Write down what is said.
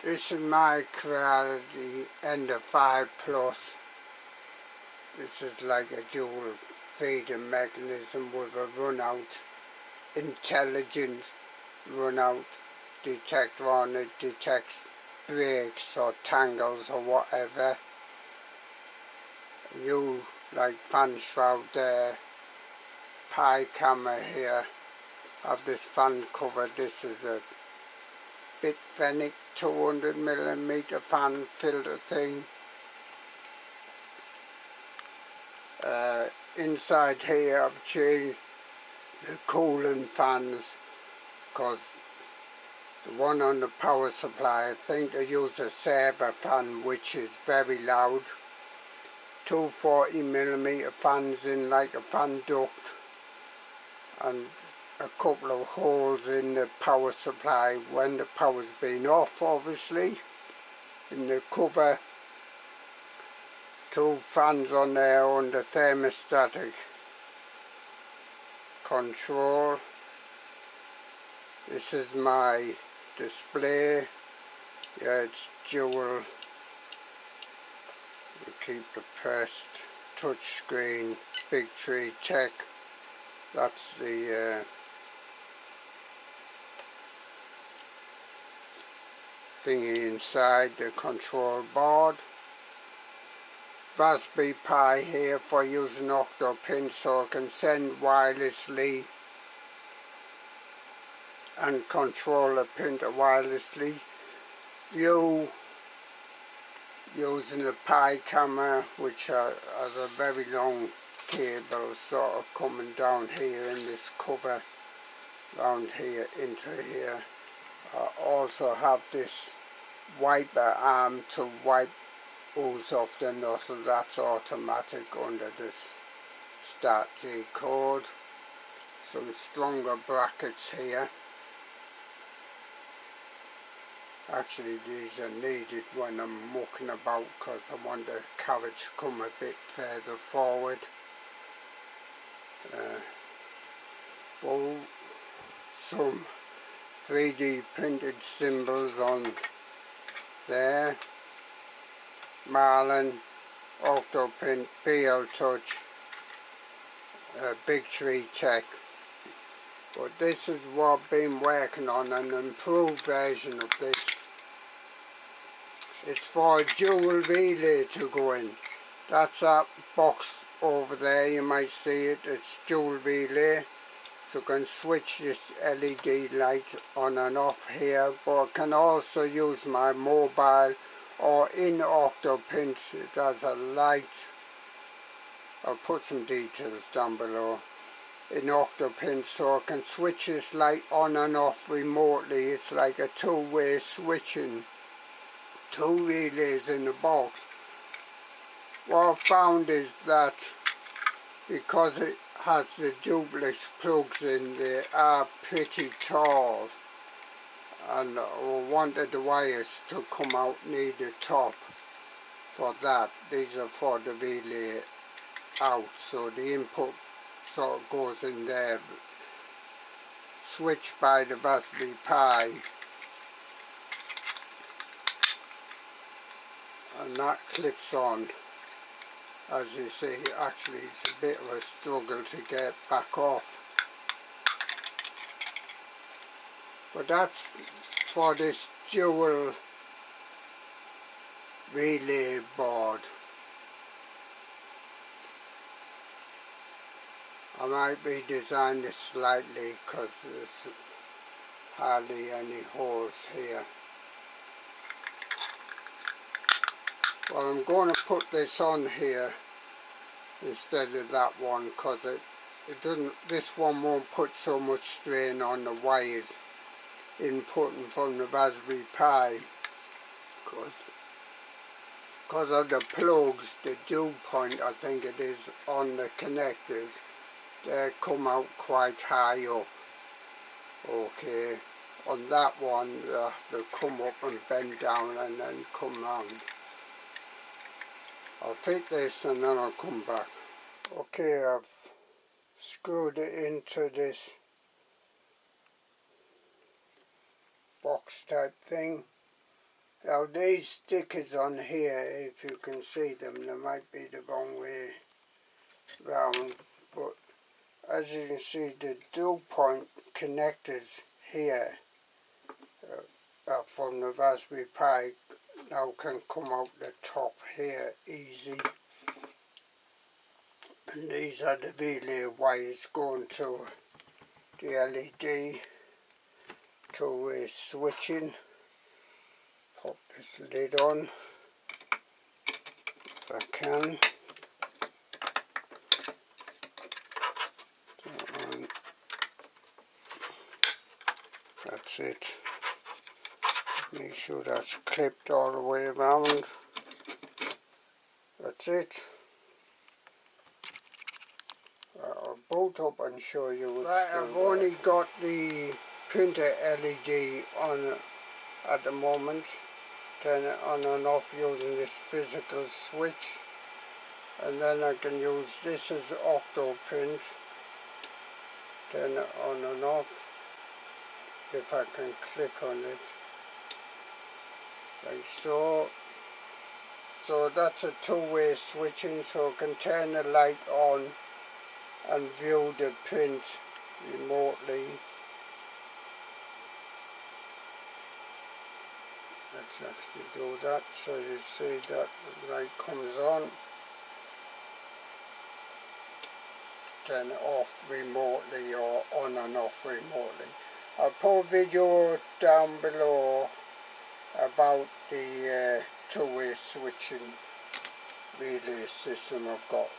This is my Creality Ender 5 Plus. This is like a dual feeding mechanism with a run-out, intelligent run-out detector on it. Detects breaks or tangles or whatever. You like fan shroud there, pie camera here, have this fan cover. This is a bit Fenwick 200mm fan filter thing. Inside here I've changed the cooling fans because the one on the power supply, I think they use a server fan which is very loud. Two 40mm fans in like a fan duct, and a couple of holes in the power supply when the power's been off, obviously, in the cover. Two fans on there under thermostatic control. This is my display. Yeah, it's dual. We keep the pressed touchscreen, Big Tree Tech. That's the thingy inside the control board. Raspberry Pi here for using OctoPrint, so I can send wirelessly and control the printer wirelessly. View using the Pi camera, which has a very long cable sort of coming down here in this cover, round here into here. I also have this wiper arm to wipe ooze off the nozzle. That's automatic under this Start G code. Some stronger brackets here. Actually, these are needed when I'm mucking about because I want the carriage to come a bit further forward. Some 3D printed symbols on there. Marlin, OctoPrint, BL Touch, Big Tree Tech. But this is what I've been working on, an improved version of this. It's for a dual relay to go in. That's that box over there, you might see it. It's dual relay. So I can switch this LED light on and off here, but I can also use my mobile, or in OctoPrint it has a light. I'll put some details down below. In OctoPrint, so I can switch this light on and off remotely. It's like a two-way switching, two relays in the box. What I found is that because it has the duplex plugs in, they are pretty tall, and I wanted the wires to come out near the top for that. These are for the relay out, so the input sort of goes in there, switched by the Raspberry Pi, and that clips on. As you see, actually it's a bit of a struggle to get back off. But that's for this dual relay board. I might redesign this slightly because there's hardly any holes here. Well, I'm going to put this on here instead of that one because it doesn't. This one won't put so much strain on the wires inputting from the Raspberry Pi because of the plugs, the dew point I think it is on the connectors. They come out quite high up. Okay, on that one they have to come up and bend down and then come round. I'll fit this and then I'll come back. Okay, I've screwed it into this box type thing. Now these stickers on here, if you can see them, they might be the wrong way round, but as you can see, the dual point connectors here from the Raspberry Pi now can come out the top here easy. And these are the relay wires going to the LED two-way switching. Pop this lid on if I can. That's it. Make sure that's clipped all the way around. That's it. I'll boot up and show you. Right, I've only got the printer LED on at the moment. Turn it on and off using this physical switch, and then I can use this as OctoPrint. Turn it on and off if I can click on it like so. So that's a two-way switching, so I can turn the light on and view the print remotely. Let's actually do that, so you see that the light comes on. Turn it off remotely or on and off remotely. I'll put a video down below about the two-way switching relay system I've got.